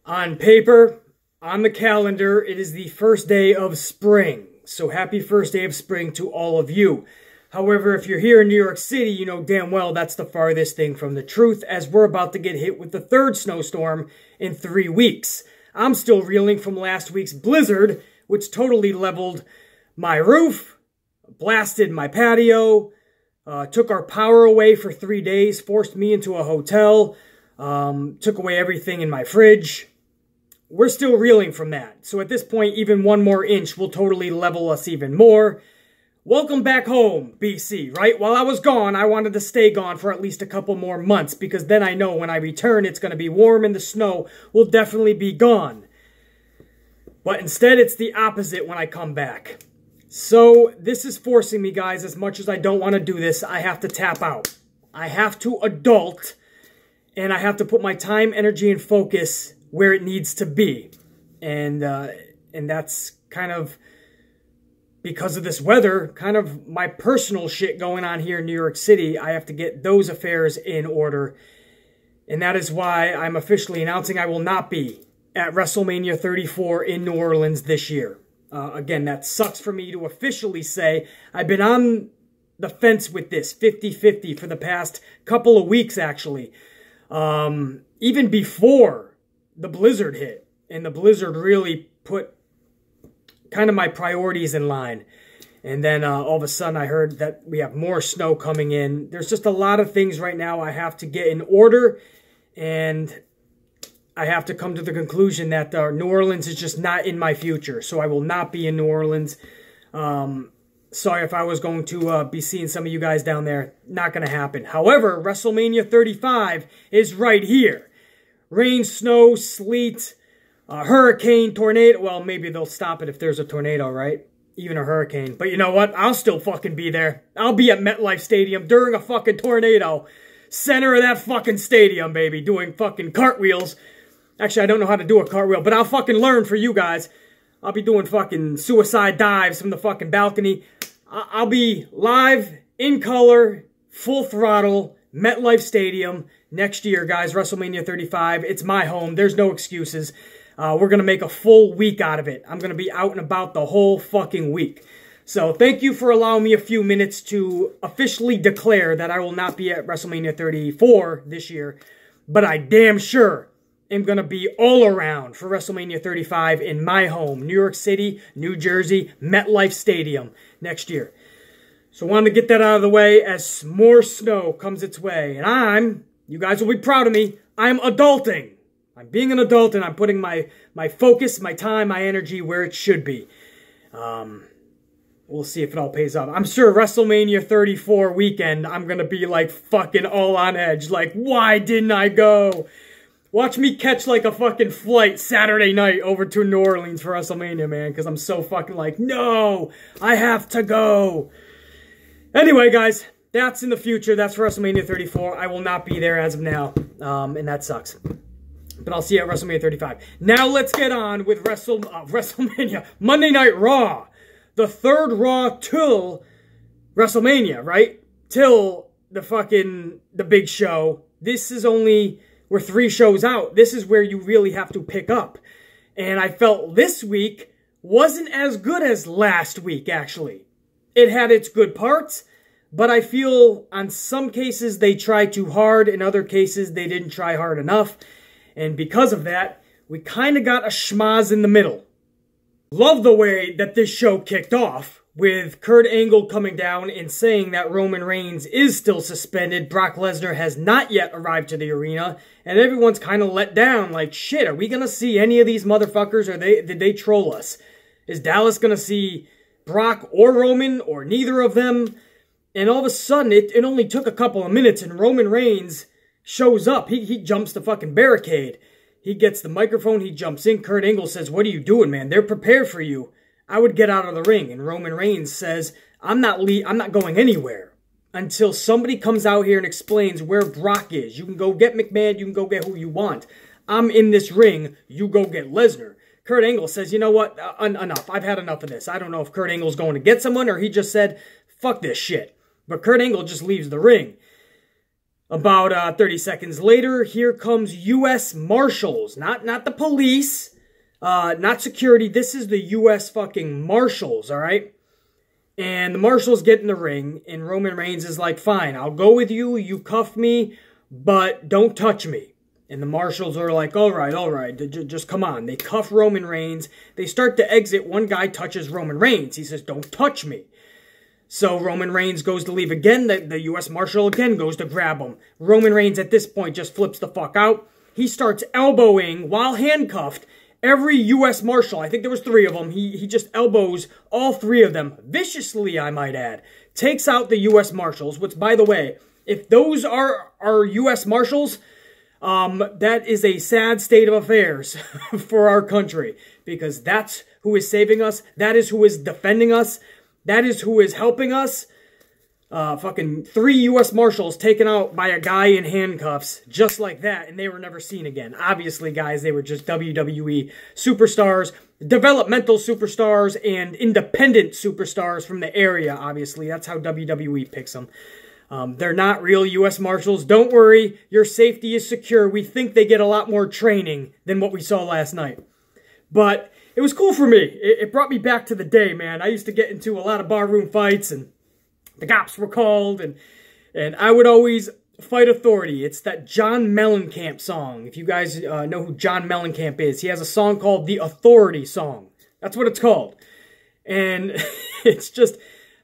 On paper, on the calendar, it is the first day of spring. So happy first day of spring to all of you. However, if you're here in New York City, you know damn well that's the farthest thing from the truth, as we're about to get hit with the third snowstorm in 3 weeks. I'm still reeling from last week's blizzard, which totally leveled my roof, blasted my patio, took our power away for 3 days, forced me into a hotel, took away everything in my fridge. We're still reeling from that. So at this point, even one more inch will totally level us even more. Welcome back home, BC, right? While I was gone, I wanted to stay gone for at least a couple more months, because then I know when I return, it's going to be warm and the snow will definitely be gone. But instead, it's the opposite when I come back. So this is forcing me, guys, as much as I don't want to do this, I have to tap out. I have to adult, and I have to put my time, energy, and focus where it needs to be. And that's kind of, because of this weather, kind of my personal shit going on here in New York City. I have to get those affairs in order. And that is why I'm officially announcing I will not be at WrestleMania 34 in New Orleans this year. Again, that sucks for me to officially say. I've been on the fence with this, 50-50, for the past couple of weeks, actually. Even before the blizzard hit. And the blizzard really put kind of my priorities in line. And then all of a sudden I heard that we have more snow coming in. There's just a lot of things right now I have to get in order. And I have to come to the conclusion that New Orleans is just not in my future. So I will not be in New Orleans. Sorry if I was going to be seeing some of you guys down there. Not going to happen. However, WrestleMania 35 is right here. Rain, snow, sleet, hurricane, tornado. Well, maybe they'll stop it if there's a tornado, right? Even a hurricane. But you know what? I'll still fucking be there. I'll be at MetLife Stadium during a fucking tornado. Center of that fucking stadium, baby. Doing fucking cartwheels. Actually, I don't know how to do a cartwheel, but I'll fucking learn for you guys. I'll be doing fucking suicide dives from the fucking balcony. I'll be live, in color, full throttle, MetLife Stadium next year, guys. WrestleMania 35. It's my home. There's no excuses. We're going to make a full week out of it. I'm going to be out and about the whole fucking week. So thank you for allowing me a few minutes to officially declare that I will not be at WrestleMania 34 this year. But I damn sure am going to be all around for WrestleMania 35 in my home, New York City, New Jersey, MetLife Stadium next year. So I wanted to get that out of the way as more snow comes its way. And you guys will be proud of me, I'm adulting. I'm being an adult and I'm putting my focus, my time, my energy where it should be. We'll see if it all pays off. I'm sure WrestleMania 34 weekend, I'm going to be like fucking all on edge. Like, why didn't I go? Watch me catch like a fucking flight Saturday night over to New Orleans for WrestleMania, man. Because I'm so fucking like, no, I have to go. Anyway, guys, that's in the future. That's for WrestleMania 34. I will not be there as of now, and that sucks. But I'll see you at WrestleMania 35. Now let's get on with WrestleMania. Monday Night Raw. The third Raw till WrestleMania, right? Till the big show. This is only, we're 3 shows out. This is where you really have to pick up. And I felt this week wasn't as good as last week, actually. It had its good parts, but I feel on some cases they tried too hard. In other cases, they didn't try hard enough. And because of that, we kind of got a schmoz in the middle. Love the way that this show kicked off, with Kurt Angle coming down and saying that Roman Reigns is still suspended. Brock Lesnar has not yet arrived to the arena, and everyone's kind of let down. Like, shit, are we going to see any of these motherfuckers, or did they troll us? Is Dallas going to see Brock or Roman, or neither of them? And all of a sudden, it only took a couple of minutes, and Roman Reigns shows up. He jumps the fucking barricade. He gets the microphone, he jumps in. Kurt Angle says, what are you doing, man? They're prepared for you. I would get out of the ring. And Roman Reigns says, I'm not going anywhere until somebody comes out here and explains where Brock is. You can go get McMahon, you can go get who you want. I'm in this ring, you go get Lesnar. Kurt Angle says, you know what, enough. I've had enough of this. I don't know if Kurt Angle's going to get someone or he just said, fuck this shit. But Kurt Angle just leaves the ring. About 30 seconds later, here comes U.S. Marshals. Not the police, not security. This is the U.S. fucking Marshals, all right? And the Marshals get in the ring, and Roman Reigns is like, fine, I'll go with you. You cuff me, but don't touch me. And the Marshals are like, all right, just come on. They cuff Roman Reigns. They start to exit. One guy touches Roman Reigns. He says, don't touch me. So Roman Reigns goes to leave again. The U.S. Marshal again goes to grab him. Roman Reigns at this point just flips the fuck out. He starts elbowing while handcuffed every U.S. Marshal. I think there was 3 of them. He just elbows all 3 of them viciously, I might add. Takes out the U.S. Marshals, which, by the way, if those are our U.S. Marshals, that is a sad state of affairs for our country, because that's who is saving us. That is who is defending us. That is who is helping us. Fucking 3 U.S. Marshals taken out by a guy in handcuffs, just like that, and they were never seen again. Obviously, guys, they were just WWE superstars, developmental superstars, and independent superstars from the area, obviously. That's how WWE picks them. They're not real U.S. Marshals. Don't worry, your safety is secure. We think they get a lot more training than what we saw last night. But it was cool for me. It brought me back to the day, man. I used to get into a lot of barroom fights, and the cops were called, and I would always fight authority. It's that John Mellencamp song. If you guys know who John Mellencamp is, he has a song called the Authority Song. That's what it's called. And it's just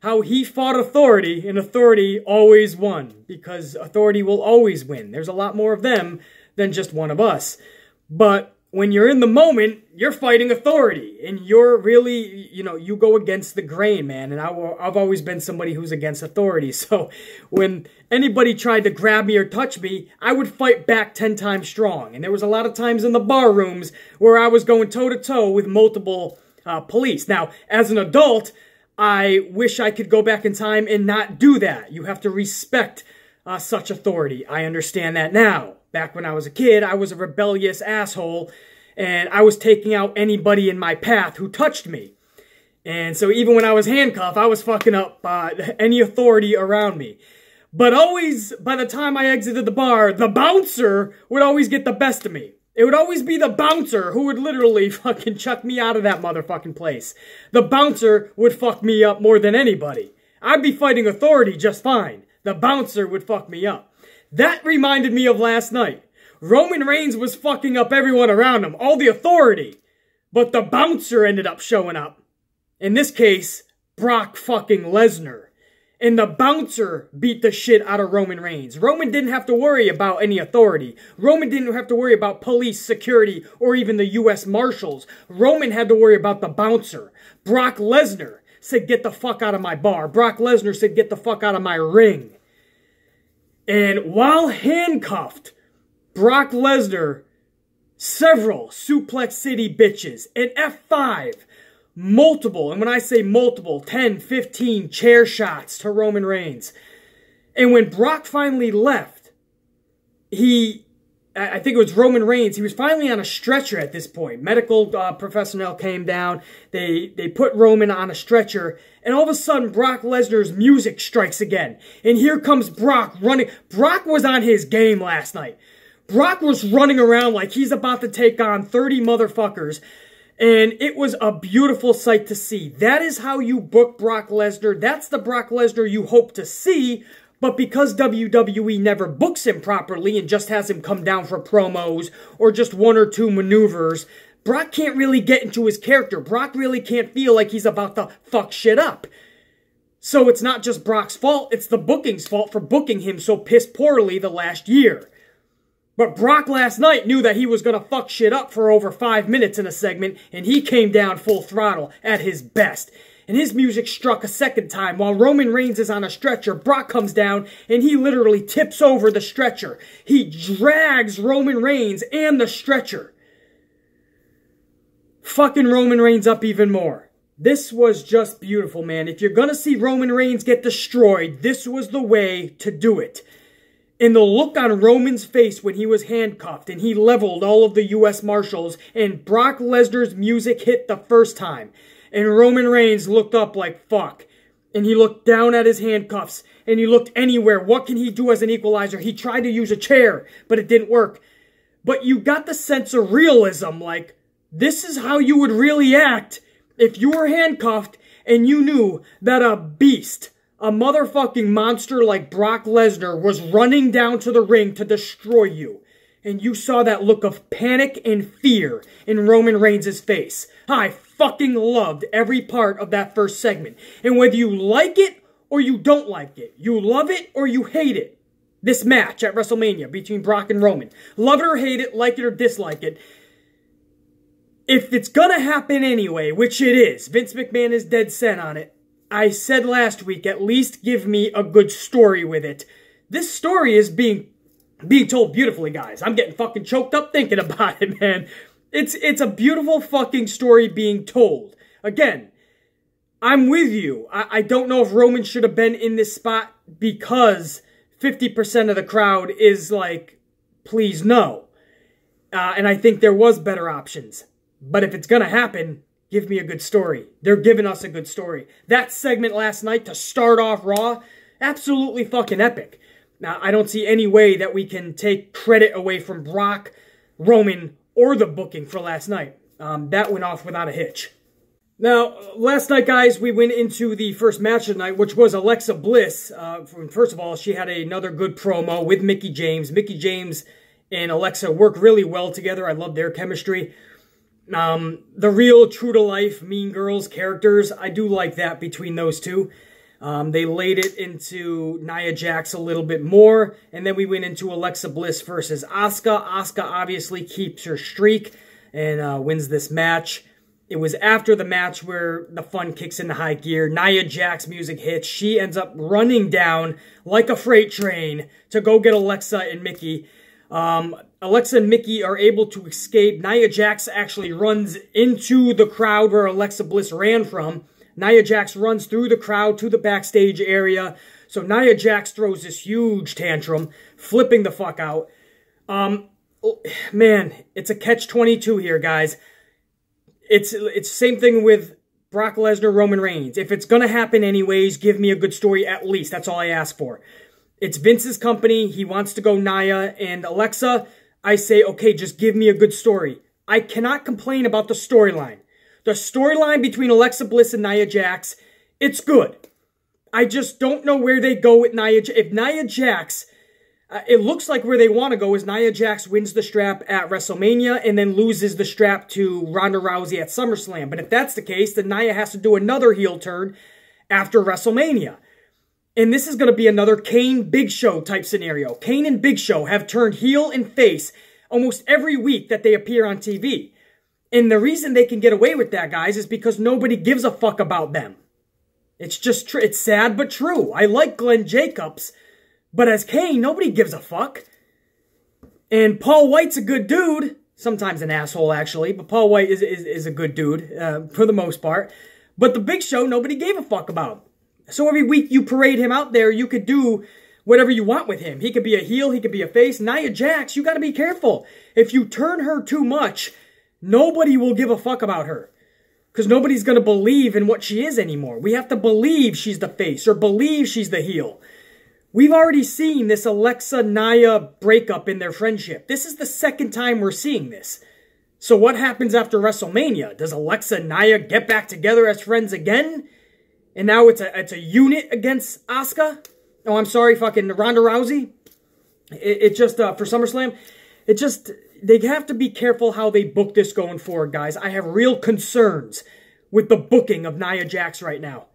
how he fought authority, and authority always won, because authority will always win. There's a lot more of them than just one of us. But when you're in the moment, you're fighting authority, and you're really, you go against the grain, man. And I've always been somebody who's against authority. So when anybody tried to grab me or touch me, I would fight back 10 times strong. And there was a lot of times in the bar rooms where I was going toe-to-toe with multiple police. Now, as an adult, I wish I could go back in time and not do that. You have to respect such authority. I understand that now. Back when I was a kid, I was a rebellious asshole, and I was taking out anybody in my path who touched me. And so even when I was handcuffed, I was fucking up any authority around me. But always, by the time I exited the bar, the bouncer would always get the best of me. It would always be the bouncer who would literally fucking chuck me out of that motherfucking place. The bouncer would fuck me up more than anybody. I'd be fighting authority just fine. The bouncer would fuck me up. That reminded me of last night. Roman Reigns was fucking up everyone around him, all the authority. But the bouncer ended up showing up. In this case, Brock fucking Lesnar. And the bouncer beat the shit out of Roman Reigns. Roman didn't have to worry about any authority. Roman didn't have to worry about police, security, or even the U.S. Marshals. Roman had to worry about the bouncer. Brock Lesnar said, get the fuck out of my bar. Brock Lesnar said, get the fuck out of my ring. And while handcuffed, Brock Lesnar, several Suplex City bitches, an F5, multiple, and when I say multiple, 10, 15 chair shots to Roman Reigns. And when Brock finally left, I think it was Roman Reigns, he was finally on a stretcher at this point. Medical personnel came down, they put Roman on a stretcher, and all of a sudden Brock Lesnar's music strikes again. And here comes Brock running. Brock was on his game last night. Brock was running around like he's about to take on 30 motherfuckers. And it was a beautiful sight to see. That is how you book Brock Lesnar. That's the Brock Lesnar you hope to see. But because WWE never books him properly and just has him come down for promos or just 1 or 2 maneuvers, Brock can't really get into his character. Brock really can't feel like he's about to fuck shit up. So it's not just Brock's fault, it's the booking's fault for booking him so piss poorly the last year. But Brock last night knew that he was going to fuck shit up for over 5 minutes in a segment, and he came down full throttle at his best. And his music struck a second time. While Roman Reigns is on a stretcher, Brock comes down, and he literally tips over the stretcher. He drags Roman Reigns and the stretcher, fucking Roman Reigns up even more. This was just beautiful, man. If you're going to see Roman Reigns get destroyed, this was the way to do it. And the look on Roman's face when he was handcuffed and he leveled all of the U.S. Marshals and Brock Lesnar's music hit the first time. And Roman Reigns looked up like, fuck. And he looked down at his handcuffs. And he looked anywhere. What can he do as an equalizer? He tried to use a chair, but it didn't work. But you got the sense of realism. Like, this is how you would really act if you were handcuffed and you knew that a beast, a motherfucking monster like Brock Lesnar was running down to the ring to destroy you. And you saw that look of panic and fear in Roman Reigns' face. I fucking loved every part of that first segment. And whether you like it or you don't like it, you love it or you hate it, this match at WrestleMania between Brock and Roman, love it or hate it, like it or dislike it, if it's gonna happen anyway, which it is, Vince McMahon is dead set on it, I said last week, at least give me a good story with it. This story is being told beautifully, guys. I'm getting fucking choked up thinking about it, man. It's a beautiful fucking story being told. Again, I'm with you. I don't know if Roman should have been in this spot because 50% of the crowd is like, please no. And I think there was better options. But if it's going to happen, give me a good story. They're giving us a good story. That segment last night to start off Raw, absolutely fucking epic. Now, I don't see any way that we can take credit away from Brock, Roman, or the booking for last night. That went off without a hitch. Now, last night, guys, we went into the first match of the night, which was Alexa Bliss. First of all, she had another good promo with Mickie James. Mickie James and Alexa work really well together. I love their chemistry. The real true-to-life Mean Girls characters, I do like that between those two. They laid it into Nia Jax a little bit more, and then we went into Alexa Bliss versus Asuka. Asuka obviously keeps her streak and wins this match. It was after the match where the fun kicks into high gear. Nia Jax music hits. She ends up running down like a freight train to go get Alexa and Mickie. Alexa and Mickie are able to escape. Nia Jax actually runs into the crowd where Alexa Bliss ran from. Nia Jax runs through the crowd to the backstage area. So Nia Jax throws this huge tantrum, flipping the fuck out. Man, it's a catch-22 here, guys. It's the same thing with Brock Lesnar, Roman Reigns. If it's going to happen anyways, give me a good story at least. That's all I ask for. It's Vince's company. He wants to go Nia and Alexa. I say, okay, just give me a good story. I cannot complain about the storyline. The storyline between Alexa Bliss and Nia Jax, it's good. I just don't know where they go with Nia Jax. If Nia Jax, it looks like where they want to go is Nia Jax wins the strap at WrestleMania and then loses the strap to Ronda Rousey at SummerSlam. But if that's the case, then Nia has to do another heel turn after WrestleMania. And this is going to be another Kane Big Show type scenario. Kane and Big Show have turned heel and face almost every week that they appear on TV. And the reason they can get away with that, guys, is because nobody gives a fuck about them. It's just true. It's sad but true. I like Glenn Jacobs, but as Kane, nobody gives a fuck. And Paul White's a good dude. Sometimes an asshole, actually, but Paul White is a good dude for the most part. But the Big Show, nobody gave a fuck about. So every week you parade him out there, you could do whatever you want with him. He could be a heel, he could be a face. Nia Jax, you got to be careful. If you turn her too much, nobody will give a fuck about her. Because nobody's going to believe in what she is anymore. We have to believe she's the face or believe she's the heel. We've already seen this Alexa-Nia breakup in their friendship. This is the second time we're seeing this. So what happens after WrestleMania? Does Alexa and Nia get back together as friends again? And now it's a unit against Asuka? Oh, I'm sorry, fucking Ronda Rousey? It just, for SummerSlam, it just, they have to be careful how they book this going forward, guys. I have real concerns with the booking of Nia Jax right now.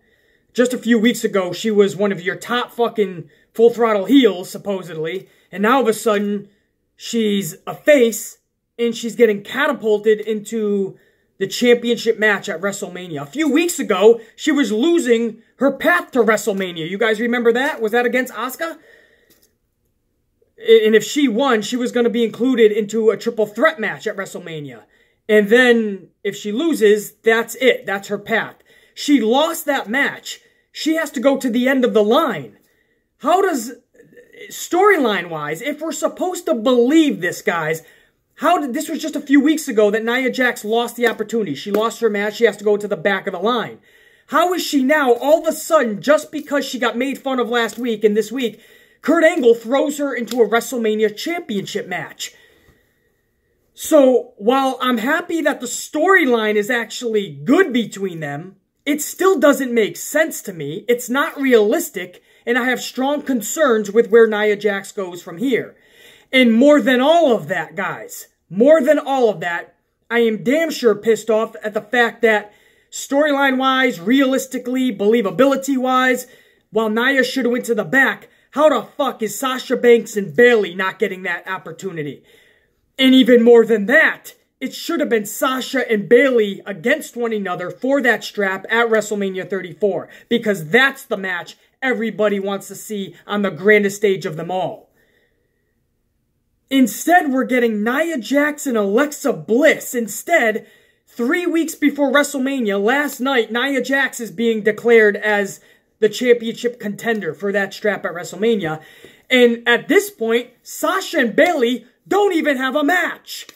Just a few weeks ago, she was one of your top fucking full throttle heels, supposedly. And now all of a sudden, she's a face, and she's getting catapulted into the championship match at WrestleMania. A few weeks ago, she was losing her path to WrestleMania. You guys remember that? Was that against Asuka? And if she won, she was going to be included into a triple threat match at WrestleMania. And then, if she loses, that's it. That's her path. She lost that match. She has to go to the end of the line. How does, storyline-wise, if we're supposed to believe this, guys, this was just a few weeks ago that Nia Jax lost the opportunity. She lost her match. She has to go to the back of the line. How is she now, all of a sudden, just because she got made fun of last week and this week, Kurt Angle throws her into a WrestleMania championship match? So, while I'm happy that the storyline is actually good between them, it still doesn't make sense to me. It's not realistic, and I have strong concerns with where Nia Jax goes from here. And more than all of that, guys, more than all of that, I am damn sure pissed off at the fact that storyline-wise, realistically, believability-wise, while Nia should have went to the back, how the fuck is Sasha Banks and Bayley not getting that opportunity? And even more than that, it should have been Sasha and Bayley against one another for that strap at WrestleMania 34. Because that's the match everybody wants to see on the grandest stage of them all. Instead, we're getting Nia Jax and Alexa Bliss. Instead, 3 weeks before WrestleMania, last night, Nia Jax is being declared as the championship contender for that strap at WrestleMania. And at this point, Sasha and Bayley don't even have a match.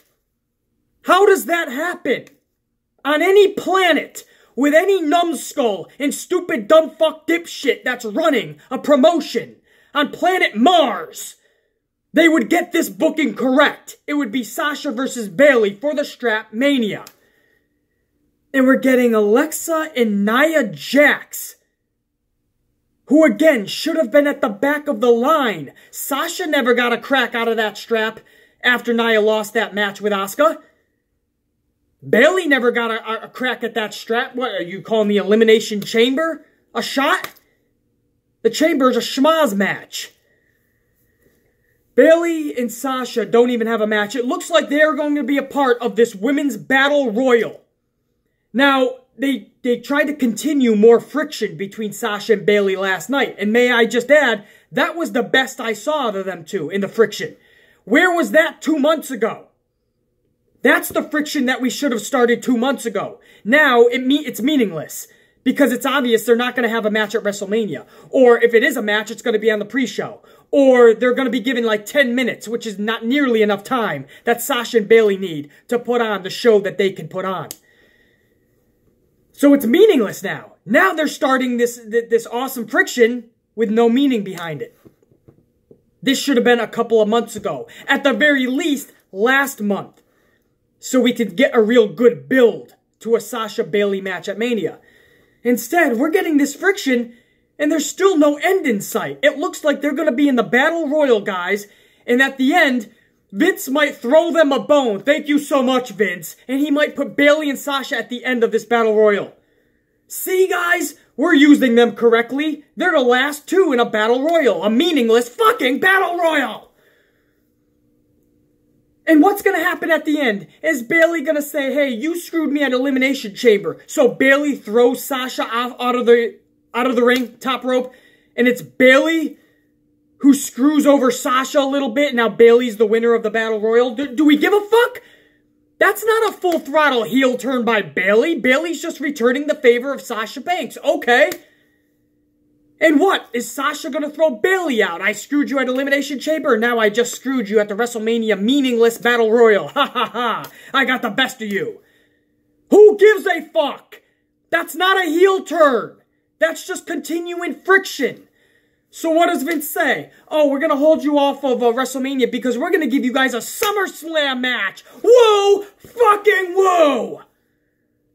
How does that happen? On any planet, with any numbskull and stupid dumb fuck dipshit that's running a promotion on planet Mars, they would get this booking correct. It would be Sasha versus Bayley for the strap Mania. And we're getting Alexa and Nia Jax, who again should have been at the back of the line. Sasha never got a crack out of that strap after Nia lost that match with Asuka. Bayley never got a crack at that strap. What, are you calling the Elimination Chamber a shot? The Chamber is a schmaz match. Bayley and Sasha don't even have a match. It looks like they're going to be a part of this Women's Battle Royal. Now, they tried to continue more friction between Sasha and Bayley last night. And may I just add, that was the best I saw out of them two in the friction. Where was that 2 months ago? That's the friction that we should have started 2 months ago. Now, it's meaningless. Because it's obvious they're not going to have a match at WrestleMania. Or if it is a match, it's going to be on the pre-show. Or they're going to be given like 10 minutes, which is not nearly enough time that Sasha and Bayley need to put on the show that they can put on. So it's meaningless now. Now they're starting this awesome friction with no meaning behind it. This should have been a couple of months ago. At the very least, last month. So we could get a real good build to a Sasha Bayley match at Mania. Instead, we're getting this friction, and there's still no end in sight. It looks like they're going to be in the Battle Royal, guys, and at the end, Vince might throw them a bone. Thank you so much, Vince. And he might put Bayley and Sasha at the end of this Battle Royal. See, guys? We're using them correctly. They're the last two in a Battle Royal. A meaningless fucking Battle Royal. And what's going to happen at the end? Is Bayley going to say, hey, you screwed me at Elimination Chamber. So Bayley throws Sasha out of the ring, top rope. And it's Bayley who screws over Sasha a little bit. Now Bayley's the winner of the Battle Royal. Do we give a fuck? That's not a full throttle heel turn by Bayley. Bayley's just returning the favor of Sasha Banks. Okay. And what? Is Sasha going to throw Bayley out? I screwed you at Elimination Chamber. Now I just screwed you at the WrestleMania meaningless Battle Royal. Ha ha ha. I got the best of you. Who gives a fuck? That's not a heel turn. That's just continuing friction. So what does Vince say? Oh, we're going to hold you off of WrestleMania because we're going to give you guys a SummerSlam match. Whoa! Fucking whoa!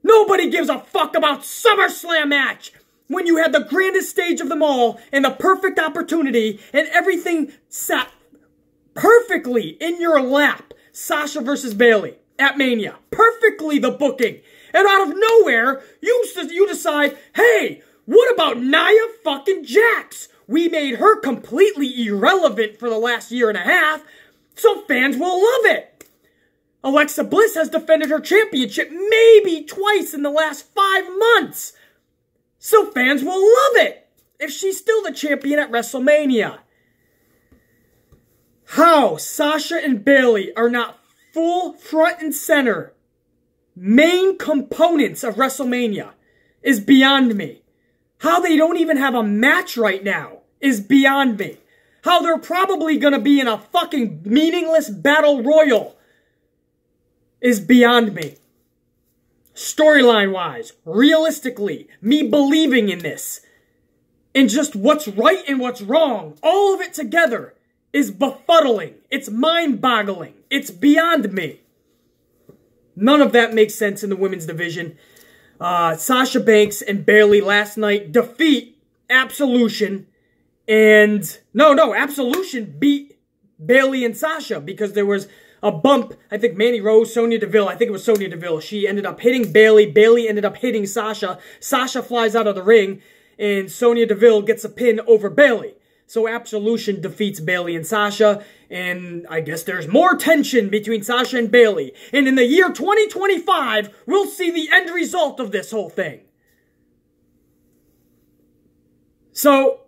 Nobody gives a fuck about SummerSlam match when you had the grandest stage of them all and the perfect opportunity and everything sat perfectly in your lap. Sasha versus Bayley at Mania. Perfectly the booking. And out of nowhere, you decide, hey, what about Nia fucking Jax? We made her completely irrelevant for the last year and a half, so fans will love it. Alexa Bliss has defended her championship maybe twice in the last 5 months, so fans will love it if she's still the champion at WrestleMania. How Sasha and Bayley are not full front and center main components of WrestleMania is beyond me. How they don't even have a match right now is beyond me. How they're probably going to be in a fucking meaningless Battle Royal is beyond me. storyline-wise, realistically, me believing in this, and just what's right and what's wrong, all of it together is befuddling. It's mind-boggling. It's beyond me. None of that makes sense in the women's division. Sasha Banks and Bayley last night defeat Absolution. And, no, Absolution beat Bayley and Sasha because there was a bump. I think Mandy Rose, Sonya Deville, I think it was Sonya Deville. She ended up hitting Bayley. Bayley ended up hitting Sasha. Sasha flies out of the ring, and Sonya Deville gets a pin over Bayley. So Absolution defeats Bayley and Sasha, and I guess there's more tension between Sasha and Bayley. And in the year 2025, we'll see the end result of this whole thing. So,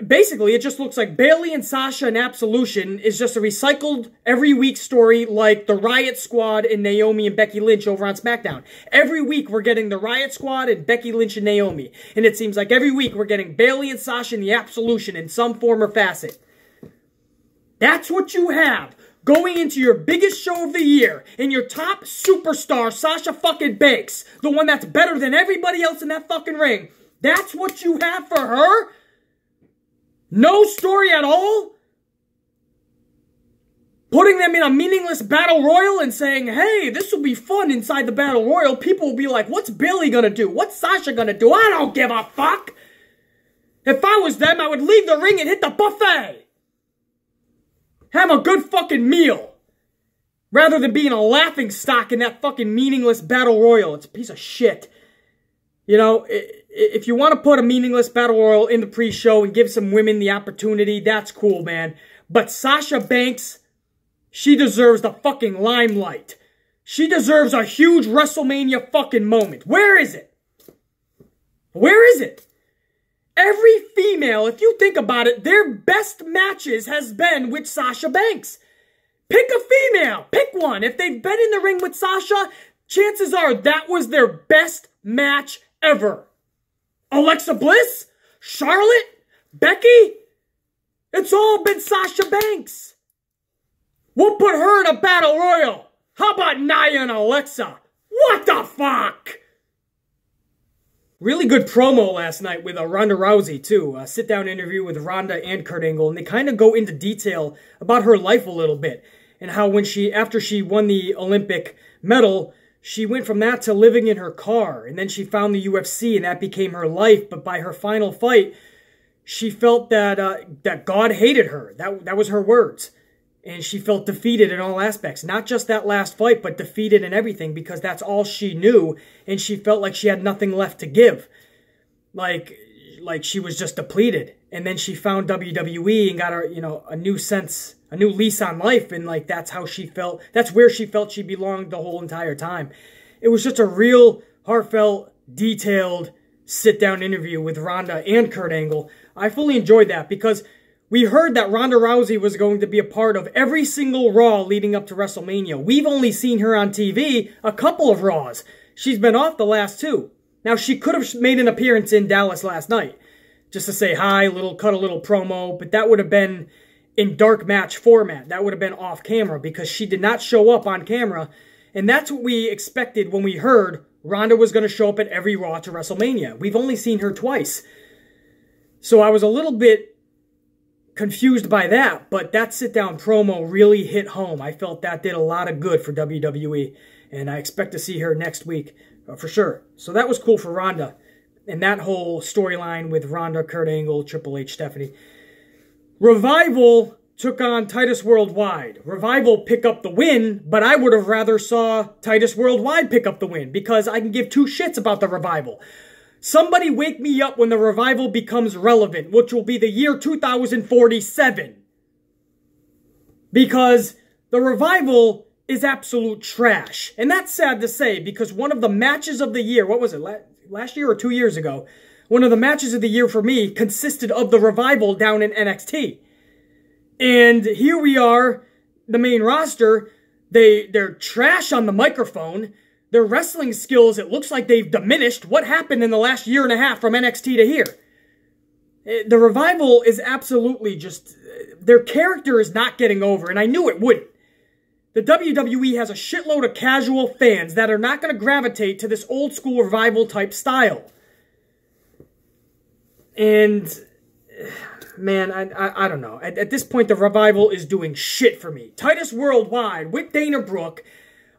basically, it just looks like Bayley and Sasha and Absolution is just a recycled every week story like the Riot Squad and Naomi and Becky Lynch over on Smackdown. Every week we're getting the Riot Squad and Becky Lynch and Naomi. And it seems like every week we're getting Bayley and Sasha and the Absolution in some form or facet. That's what you have going into your biggest show of the year and your top superstar, Sasha fucking Banks, the one that's better than everybody else in that fucking ring. That's what you have for her? No story at all? Putting them in a meaningless battle royal and saying, hey, this will be fun inside the battle royal. People will be like, what's Bayley gonna do? What's Sasha gonna do? I don't give a fuck. If I was them, I would leave the ring and hit the buffet. Have a good fucking meal. Rather than being a laughing stock in that fucking meaningless battle royal. It's a piece of shit. You know, if you want to put a meaningless battle royal in the pre-show and give some women the opportunity, that's cool, man. But Sasha Banks, she deserves the fucking limelight. She deserves a huge WrestleMania fucking moment. Where is it? Where is it? Every female, if you think about it, their best matches has been with Sasha Banks. Pick a female. Pick one. If they've been in the ring with Sasha, chances are that was their best match ever. Alexa Bliss? Charlotte? Becky? It's all been Sasha Banks. We'll put her in a battle royal. How about Nia and Alexa? What the fuck? Really good promo last night with Ronda Rousey, too. A sit-down interview with Ronda and Kurt Angle, and they kind of go into detail about her life a little bit, and how when after she won the Olympic medal, she went from that to living in her car, and then she found the UFC, and that became her life. But by her final fight, she felt that God hated her. That was her words. And she felt defeated in all aspects. Not just that last fight, but defeated in everything, because that's all she knew, and she felt like she had nothing left to give. Like she was just depleted. And then she found WWE and got her, a new sense, a new lease on life, and like that's how she felt. That's where she felt she belonged the whole entire time. It was just a real heartfelt, detailed sit-down interview with Ronda and Kurt Angle. I fully enjoyed that because we heard that Ronda Rousey was going to be a part of every single Raw leading up to WrestleMania. We've only seen her on TV a couple of Raws. She's been off the last two. Now, she could have made an appearance in Dallas last night, just to say hi, cut a little promo, but that would have been in dark match format. That would have been off camera because she did not show up on camera, and that's what we expected when we heard Ronda was going to show up at every Raw to WrestleMania. We've only seen her twice. So I was a little bit confused by that, but that sit-down promo really hit home. I felt that did a lot of good for WWE, and I expect to see her next week for sure. So that was cool for Ronda, and that whole storyline with Ronda, Kurt Angle, Triple H, Stephanie. Revival took on Titus Worldwide. Revival pick up the win, but I would have rather saw Titus Worldwide pick up the win because I can give two shits about the Revival. Somebody wake me up when the Revival becomes relevant, which will be the year 2047. Because the Revival is absolute trash. And that's sad to say because one of the matches of the year, what was it, last year or 2 years ago? One of the matches of the year for me consisted of the Revival down in NXT. And here we are, the main roster, they're trash on the microphone. Their wrestling skills, it looks like they've diminished. What happened in the last year and a half from NXT to here? The Revival is absolutely just, their character is not getting over, and I knew it wouldn't. The WWE has a shitload of casual fans that are not going to gravitate to this old school revival type style. And, man, I don't know. At this point, the revival is doing shit for me. Titus Worldwide with Dana Brooke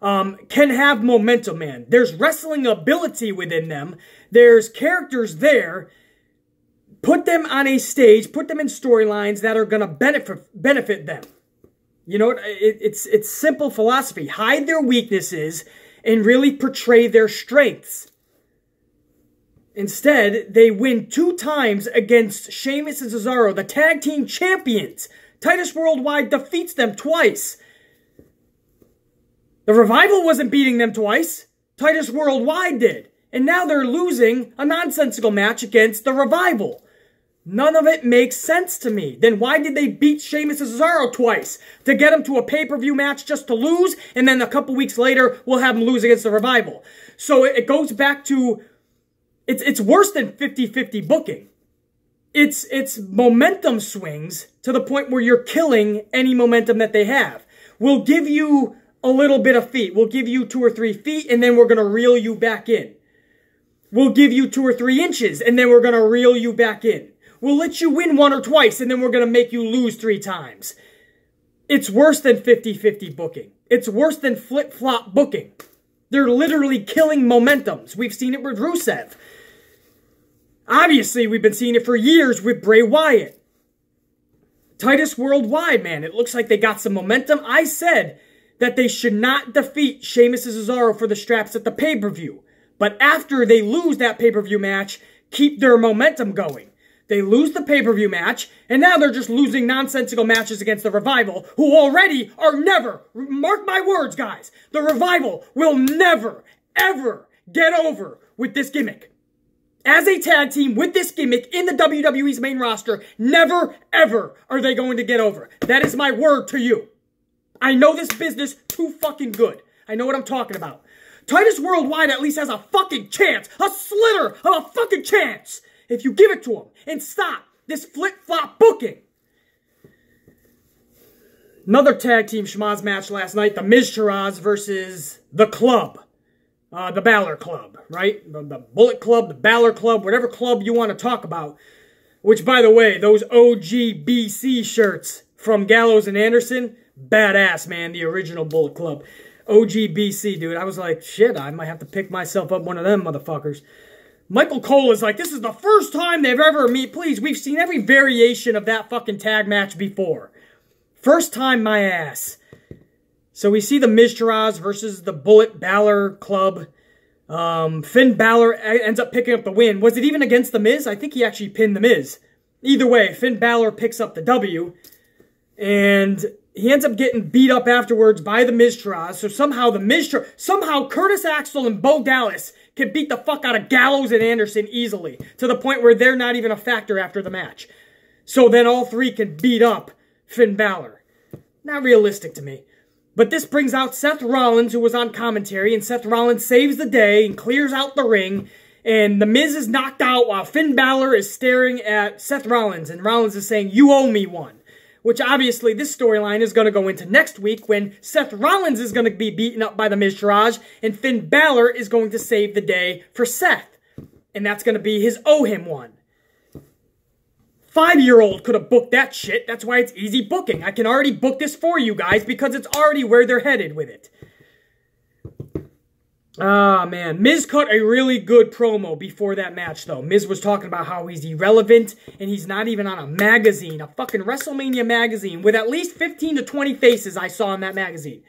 can have momentum, man. There's wrestling ability within them. There's characters there. Put them on a stage. Put them in storylines that are going to benefit them. You know, it's simple philosophy. Hide their weaknesses and really portray their strengths. Instead, they win 2 times against Sheamus and Cesaro, the tag team champions. Titus Worldwide defeats them twice. The Revival wasn't beating them twice. Titus Worldwide did. And now they're losing a nonsensical match against the Revival. None of it makes sense to me. Then why did they beat Sheamus and Cesaro twice? To get them to a pay-per-view match just to lose, and then a couple weeks later, we'll have them lose against the Revival. So it goes back to, it's worse than 50-50 booking. It's momentum swings to the point where you're killing any momentum that they have. We'll give you a little bit of feet. We'll give you 2 or 3 feet, and then we're going to reel you back in. We'll give you 2 or 3 inches, and then we're going to reel you back in. We'll let you win 1 or twice, and then we're going to make you lose 3 times. It's worse than 50-50 booking. It's worse than flip-flop booking. They're literally killing momentums. We've seen it with Rusev. Obviously, we've been seeing it for years with Bray Wyatt. Titus Worldwide, man, it looks like they got some momentum. I said that they should not defeat Sheamus and Cesaro for the straps at the pay-per-view. But after they lose that pay-per-view match, keep their momentum going. They lose the pay-per-view match, and now they're just losing nonsensical matches against the Revival, who already are never, mark my words, guys, the Revival will never, ever get over with this gimmick. As a tag team with this gimmick in the WWE's main roster, never, ever are they going to get over. That is my word to you. I know this business too fucking good. I know what I'm talking about. Titus Worldwide at least has a fucking chance, a slither of a fucking chance, if you give it to him and stop this flip-flop booking. Another tag team schmoz match last night, the Miz versus the Club. The Balor Club, right? The Bullet Club, the Balor Club, whatever club you want to talk about. Which, by the way, those OGBC shirts from Gallows and Anderson, badass, man, the original Bullet Club. OGBC, dude. I was like, shit, I might have to pick myself up one of them motherfuckers. Michael Cole is like, this is the first time they've ever please, we've seen every variation of that fucking tag match before. First time, my ass. So we see the Miz versus the Bullet Balor Club. Finn Balor ends up picking up the win. Was it even against the Miz? I think he actually pinned the Miz. Either way, Finn Balor picks up the W. And he ends up getting beat up afterwards by the Miz. So somehow somehow Curtis Axel and Bo Dallas can beat the fuck out of Gallows and Anderson easily. To the point where they're not even a factor after the match. So then all 3 can beat up Finn Balor. Not realistic to me. But this brings out Seth Rollins, who was on commentary, and Seth Rollins saves the day and clears out the ring. And the Miz is knocked out while Finn Balor is staring at Seth Rollins. And Rollins is saying, you owe me one. Which obviously this storyline is going to go into next week when Seth Rollins is going to be beaten up by the Miz and Finn Balor is going to save the day for Seth. And that's going to be his owe him one. 5-year-old could have booked that shit. That's why it's easy booking. I can already book this for you guys because it's already where they're headed with it. Ah, man. Miz cut a really good promo before that match, though. Miz was talking about how he's irrelevant and he's not even on a magazine, a fucking WrestleMania magazine, with at least 15 to 20 faces I saw in that magazine.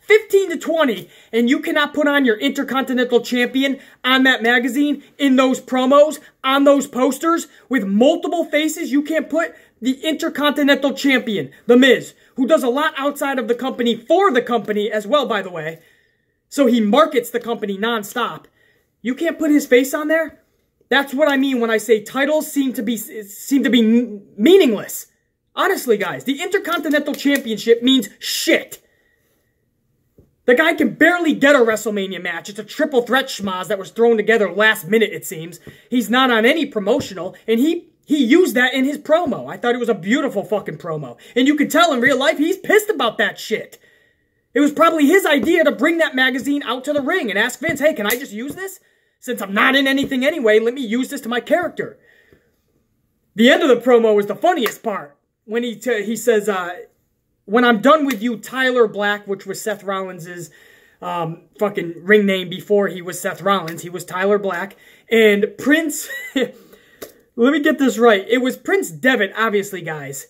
15 to 20, and you cannot put on your Intercontinental Champion on that magazine, in those promos, on those posters, with multiple faces. You can't put the Intercontinental Champion, The Miz, who does a lot outside of the company for the company as well, by the way. So he markets the company nonstop. You can't put his face on there? That's what I mean when I say titles seem to be meaningless. Honestly, guys, the Intercontinental Championship means shit. The guy can barely get a WrestleMania match. It's a triple threat schmoz that was thrown together last minute, it seems. He's not on any promotional, and he used that in his promo. I thought it was a beautiful fucking promo. And you could tell in real life he's pissed about that shit. It was probably his idea to bring that magazine out to the ring and ask Vince, hey, can I just use this? Since I'm not in anything anyway, let me use this to my character. The end of the promo was the funniest part. When he says, when I'm done with you, Tyler Black, which was Seth Rollins' fucking ring name before he was Seth Rollins. He was Tyler Black. And Prince, let me get this right. It was Prince Devitt, obviously, guys.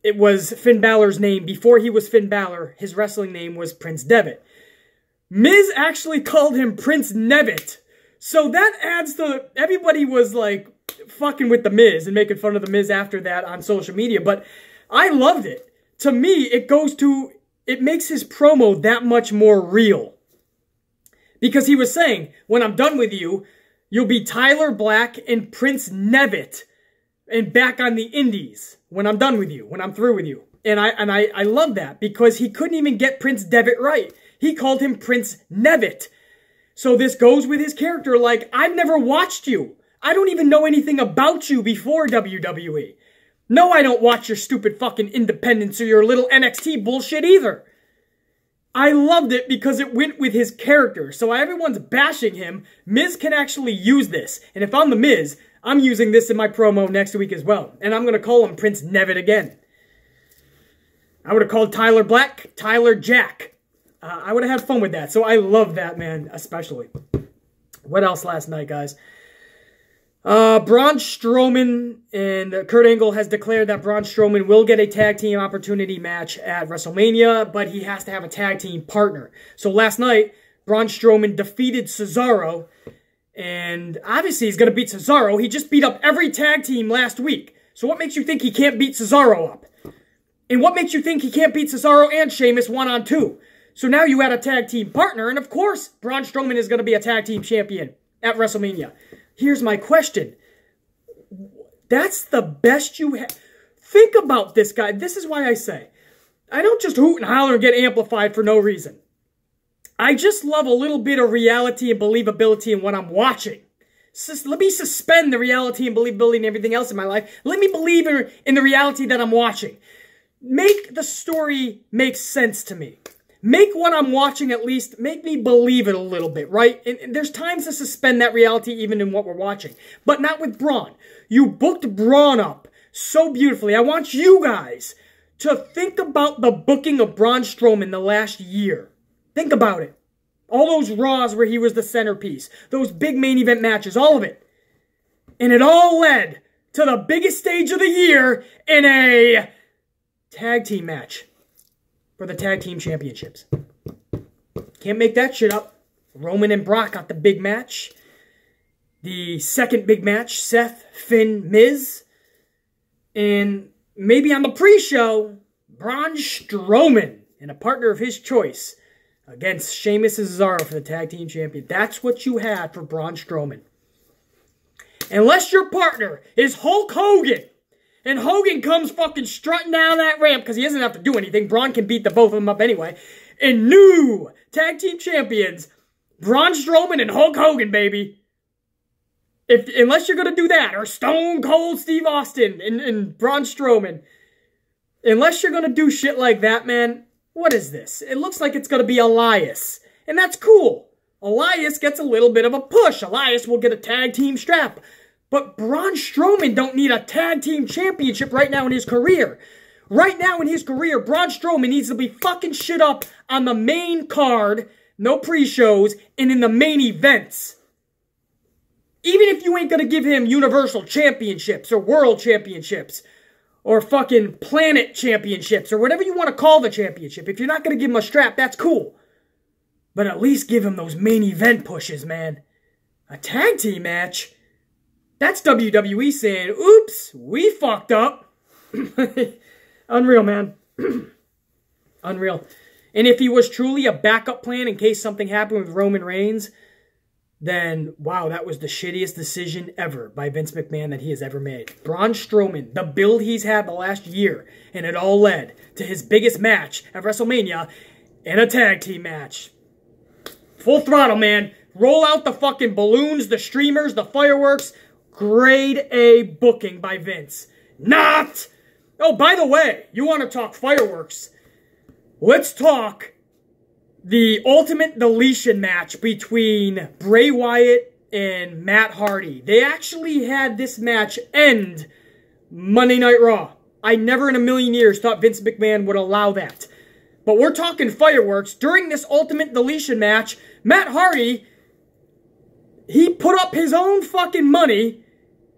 It was Finn Balor's name. Before he was Finn Balor, his wrestling name was Prince Devitt. Miz actually called him Prince Nevitt. So that adds to, everybody was like fucking with the Miz and making fun of the Miz after that on social media. But I loved it. To me, it makes his promo that much more real. Because he was saying, when I'm done with you, you'll be Tyler Black and Prince Nevitt and back on the indies when I'm done with you, when I'm through with you. And I love that because he couldn't even get Prince Devitt right. He called him Prince Nevitt. So this goes with his character like, I've never watched you. I don't even know anything about you before WWE. No, I don't watch your stupid fucking independence or your little NXT bullshit either. I loved it because it went with his character. So everyone's bashing him. Miz can actually use this. And if I'm the Miz, I'm using this in my promo next week as well. And I'm going to call him Prince Nevitt again. I would have called Tyler Black, Tyler Jack. I would have had fun with that. So I love that, man, especially. What else last night, guys? Braun Strowman and Kurt Angle has declared that Braun Strowman will get a tag team opportunity match at WrestleMania, but he has to have a tag team partner. So last night, Braun Strowman defeated Cesaro, and obviously he's going to beat Cesaro. He just beat up every tag team last week. So what makes you think he can't beat Cesaro up? And what makes you think he can't beat Cesaro and Sheamus 1-on-2? So now you add a tag team partner, and of course, Braun Strowman is going to be a tag team champion at WrestleMania. Here's my question. That's the best you have. Think about this guy. This is why I say, I don't just hoot and holler and get amplified for no reason. I just love a little bit of reality and believability in what I'm watching. Let me suspend the reality and believability and everything else in my life. Let me believe in the reality that I'm watching. Make the story make sense to me. Make what I'm watching at least, make me believe it a little bit, right? And there's times to suspend that reality even in what we're watching. But not with Braun. You booked Braun up so beautifully. I want you guys to think about the booking of Braun Strowman the last year. Think about it. All those Raws where he was the centerpiece. Those big main event matches, all of it. And it all led to the biggest stage of the year in a tag team match. For the tag team championships. Can't make that shit up. Roman and Brock got the big match. The second big match, Seth, Finn, Miz. And maybe on the pre-show, Braun Strowman and a partner of his choice against Sheamus and Cesaro for the tag team champion. That's what you had for Braun Strowman. Unless your partner is Hulk Hogan. And Hogan comes fucking strutting down that ramp because he doesn't have to do anything. Braun can beat the both of them up anyway. And new tag team champions, Braun Strowman and Hulk Hogan, baby. Unless you're going to do that, or Stone Cold Steve Austin and Braun Strowman. Unless you're going to do shit like that, man, what is this? It looks like it's going to be Elias. And that's cool. Elias gets a little bit of a push. Elias will get a tag team strap. But Braun Strowman don't need a tag team championship right now in his career. Right now in his career, Braun Strowman needs to be fucking shit up on the main card, no pre-shows, and in the main events. Even if you ain't gonna give him Universal Championships or World Championships or fucking Planet Championships or whatever you want to call the championship. If you're not gonna give him a strap, that's cool. But at least give him those main event pushes, man. A tag team match? That's WWE saying, oops, we fucked up. Unreal, man. Unreal. And if he was truly a backup plan in case something happened with Roman Reigns, then, wow, that was the shittiest decision ever by Vince McMahon that he has ever made. Braun Strowman, the build he's had the last year, and it all led to his biggest match at WrestleMania and a tag team match. Full throttle, man. Roll out the fucking balloons, the streamers, the fireworks. Grade A booking by Vince. Not! Oh, by the way, you want to talk fireworks. Let's talk the Ultimate Deletion match between Bray Wyatt and Matt Hardy. They actually had this match end Monday Night Raw. I never in a million years thought Vince McMahon would allow that. But we're talking fireworks. During this Ultimate Deletion match, Matt Hardy, he put up his own fucking money,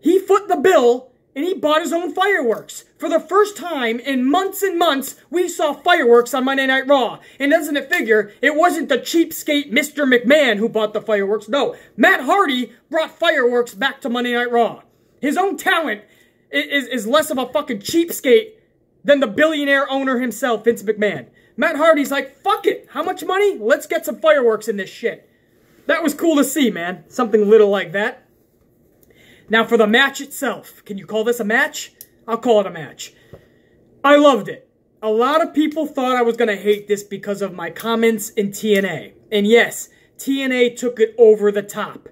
he foot the bill, and he bought his own fireworks. For the first time in months and months, we saw fireworks on Monday Night Raw. And doesn't it figure, it wasn't the cheapskate Mr. McMahon who bought the fireworks. No, Matt Hardy brought fireworks back to Monday Night Raw. His own talent is less of a fucking cheapskate than the billionaire owner himself, Vince McMahon. Matt Hardy's like, fuck it. How much money? Let's get some fireworks in this shit. That was cool to see, man. Something little like that. Now, for the match itself, can you call this a match? I'll call it a match. I loved it. A lot of people thought I was going to hate this because of my comments in TNA. And yes, TNA took it over the top.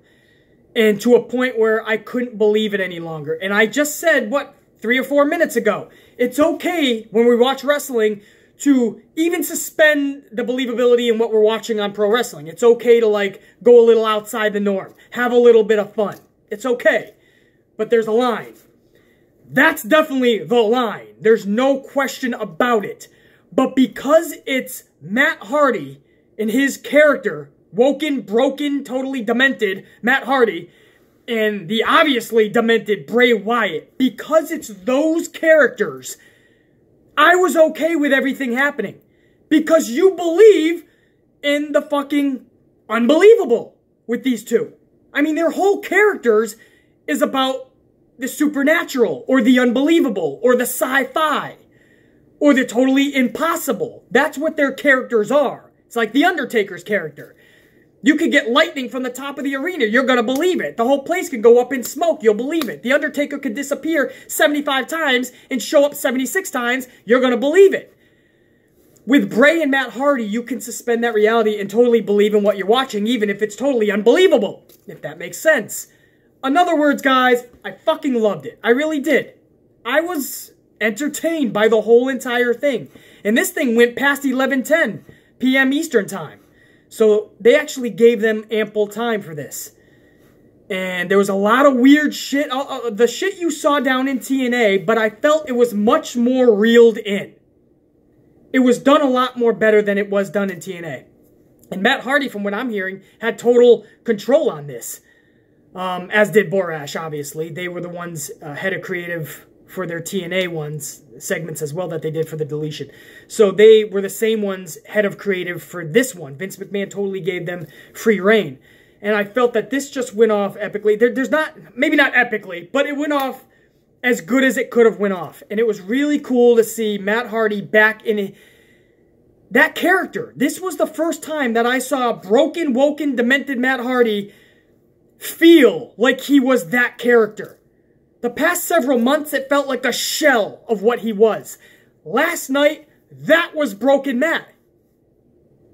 And to a point where I couldn't believe it any longer. And I just said, 3 or 4 minutes ago, it's okay when we watch wrestling to even suspend the believability in what we're watching on pro wrestling. It's okay to, like, go a little outside the norm. Have a little bit of fun. It's okay. But there's a line. That's definitely the line. There's no question about it. But because it's Matt Hardy and his character, woken, broken, totally demented Matt Hardy, and the obviously demented Bray Wyatt, because it's those characters, I was okay with everything happening. Because you believe in the fucking unbelievable with these two. I mean, their whole characters is about the supernatural, or the unbelievable, or the sci-fi, or the totally impossible. That's what their characters are. It's like The Undertaker's character. You could get lightning from the top of the arena. You're going to believe it. The whole place could go up in smoke. You'll believe it. The Undertaker could disappear 75 times and show up 76 times. You're going to believe it. With Bray and Matt Hardy, you can suspend that reality and totally believe in what you're watching, even if it's totally unbelievable. If that makes sense. In other words, guys, I fucking loved it. I really did. I was entertained by the whole entire thing. And this thing went past 11:10 p.m. Eastern Time. So they actually gave them ample time for this. And there was a lot of weird shit. The shit you saw down in TNA, but I felt it was much more reeled in. It was done a lot more better than it was done in TNA. And Matt Hardy, from what I'm hearing, had total control on this. As did Borash, obviously. They were the ones head of creative for their TNA segments as well that they did for the Deletion. So they were the same ones head of creative for this one. Vince McMahon totally gave them free reign. And I felt that this just went off epically. There's not, maybe not epically, but it went off as good as it could have went off. And it was really cool to see Matt Hardy back in that character. This was the first time that I saw broken, woken, demented Matt Hardy feel like he was that character. The past several months, it felt like a shell of what he was. Last night, that was broken Matt.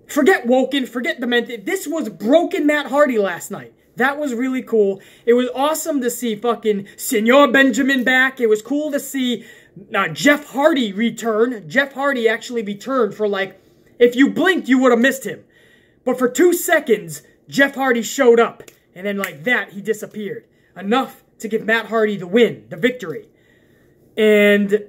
Forget woken, forget demented. This was broken Matt Hardy last night. That was really cool. It was awesome to see fucking Senor Benjamin back. It was cool to see Jeff Hardy return. Jeff Hardy actually returned for, like, if you blinked, you would have missed him. But for 2 seconds, Jeff Hardy showed up. And then like that, he disappeared. Enough to give Matt Hardy the win, the victory. And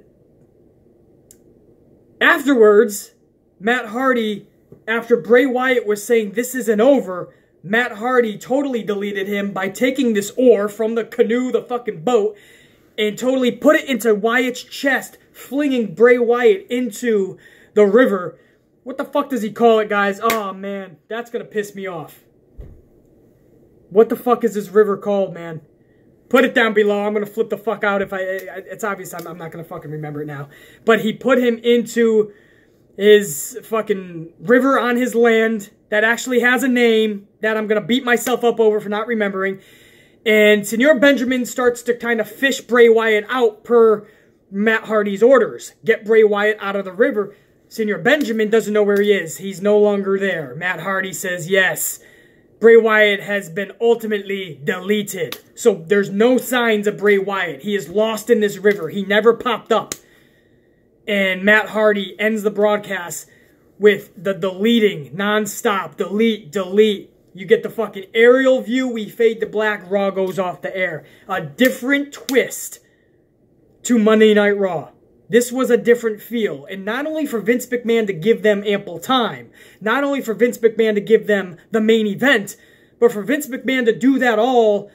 afterwards, Matt Hardy, after Bray Wyatt was saying this isn't over, Matt Hardy totally deleted him by taking this oar from the canoe, the fucking boat, and totally put it into Wyatt's chest, flinging Bray Wyatt into the river. What the fuck does he call it, guys? Oh, man, that's going to piss me off. What the fuck is this river called, man? Put it down below. I'm going to flip the fuck out if it's obvious I'm not going to fucking remember it now. But he put him into his fucking river on his land that actually has a name that I'm going to beat myself up over for not remembering. And Senor Benjamin starts to kind of fish Bray Wyatt out per Matt Hardy's orders. Get Bray Wyatt out of the river. Senor Benjamin doesn't know where he is. He's no longer there. Matt Hardy says yes. Bray Wyatt has been ultimately deleted. So there's no signs of Bray Wyatt. He is lost in this river. He never popped up. And Matt Hardy ends the broadcast with the deleting, non-stop, delete, delete. You get the fucking aerial view, we fade to black, Raw goes off the air. A different twist to Monday Night Raw. This was a different feel. And not only for Vince McMahon to give them ample time, not only for Vince McMahon to give them the main event, but for Vince McMahon to do that all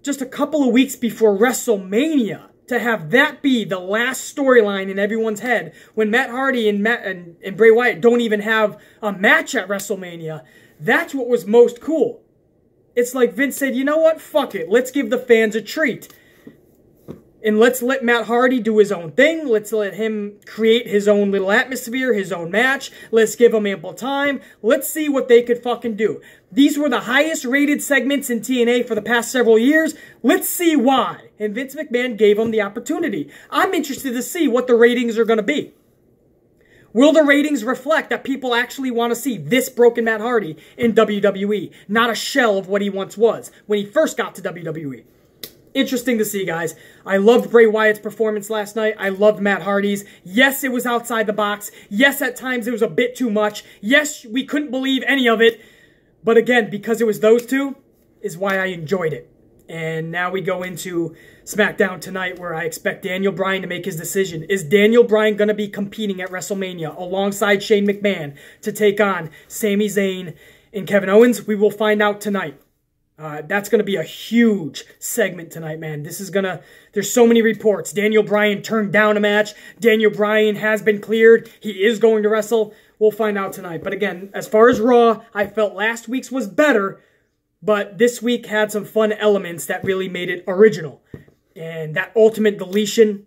just a couple of weeks before WrestleMania. To have that be the last storyline in everyone's head when Matt Hardy and Bray Wyatt don't even have a match at WrestleMania. That's what was most cool. It's like Vince said, you know what? Fuck it. Let's give the fans a treat. And let's let Matt Hardy do his own thing. Let's let him create his own little atmosphere, his own match. Let's give him ample time. Let's see what they could fucking do. These were the highest rated segments in TNA for the past several years. Let's see why. And Vince McMahon gave them the opportunity. I'm interested to see what the ratings are going to be. Will the ratings reflect that people actually want to see this broken Matt Hardy in WWE, not a shell of what he once was when he first got to WWE? Interesting to see, guys. I loved Bray Wyatt's performance last night. I loved Matt Hardy's. Yes, it was outside the box. Yes, at times it was a bit too much. Yes, we couldn't believe any of it. But again, because it was those two, is why I enjoyed it. And now we go into Smackdown tonight, where I expect Daniel Bryan to make his decision. Is Daniel Bryan going to be competing at WrestleMania alongside Shane McMahon to take on Sami Zayn and Kevin Owens? We will find out tonight. That's going to be a huge segment tonight, man. This is going to... There's so many reports. Daniel Bryan turned down a match. Daniel Bryan has been cleared. He is going to wrestle. We'll find out tonight. But again, as far as Raw, I felt last week's was better, but this week had some fun elements that really made it original. And that ultimate deletion,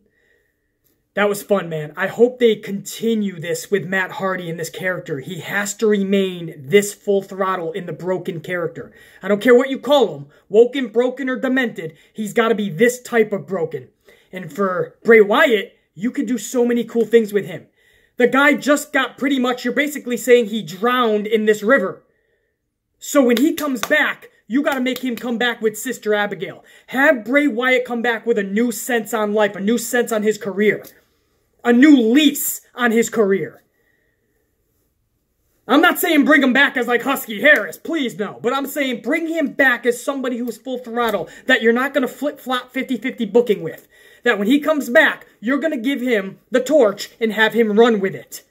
that was fun, man. I hope they continue this with Matt Hardy and this character. He has to remain this full throttle in the broken character. I don't care what you call him, woken, broken, or demented. He's got to be this type of broken. And for Bray Wyatt, you could do so many cool things with him. The guy just got pretty much, you're basically saying he drowned in this river. So when he comes back, you got to make him come back with Sister Abigail. Have Bray Wyatt come back with a new sense on life, a new sense on his career. A new lease on his career. I'm not saying bring him back as like Husky Harris, please no. But I'm saying bring him back as somebody who's full throttle, that you're not going to flip-flop 50-50 booking with. That when he comes back, you're going to give him the torch and have him run with it.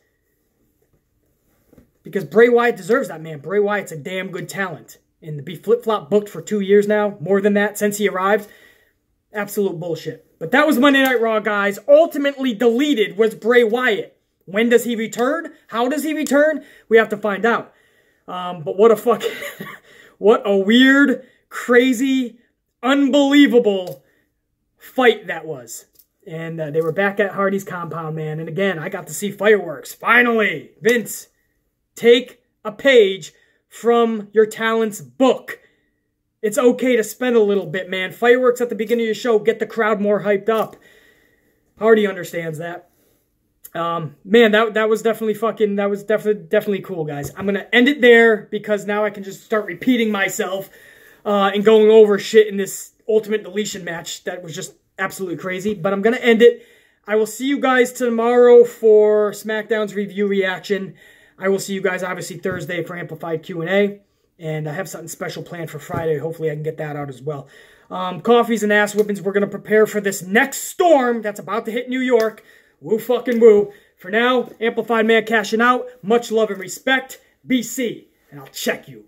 Because Bray Wyatt deserves that, man. Bray Wyatt's a damn good talent. And to be flip-flop booked for 2 years now, more than that since he arrived, absolute bullshit. But that was Monday Night Raw, guys. Ultimately deleted was Bray Wyatt. When does he return? How does he return? We have to find out. But what a fucking... what a weird, crazy, unbelievable fight that was. And they were back at Hardy's compound, man. And again, I got to see fireworks. Finally! Vince, take a page from your talent's book. It's okay to spend a little bit, man. Fireworks at the beginning of your show get the crowd more hyped up. Hardy understands that. Man, that was definitely fucking, that was definitely cool, guys. I'm gonna end it there because now I can just start repeating myself and going over shit in this Ultimate Deletion match that was just absolutely crazy. But I'm gonna end it. I will see you guys tomorrow for SmackDown's review reaction. I will see you guys obviously Thursday for Amplified Q&A. And I have something special planned for Friday. Hopefully I can get that out as well. Coffees and ass whippings. We're going to prepare for this next storm that's about to hit New York. Woo fucking woo. For now, Amplified Man cashing out. Much love and respect. BC. And I'll check you.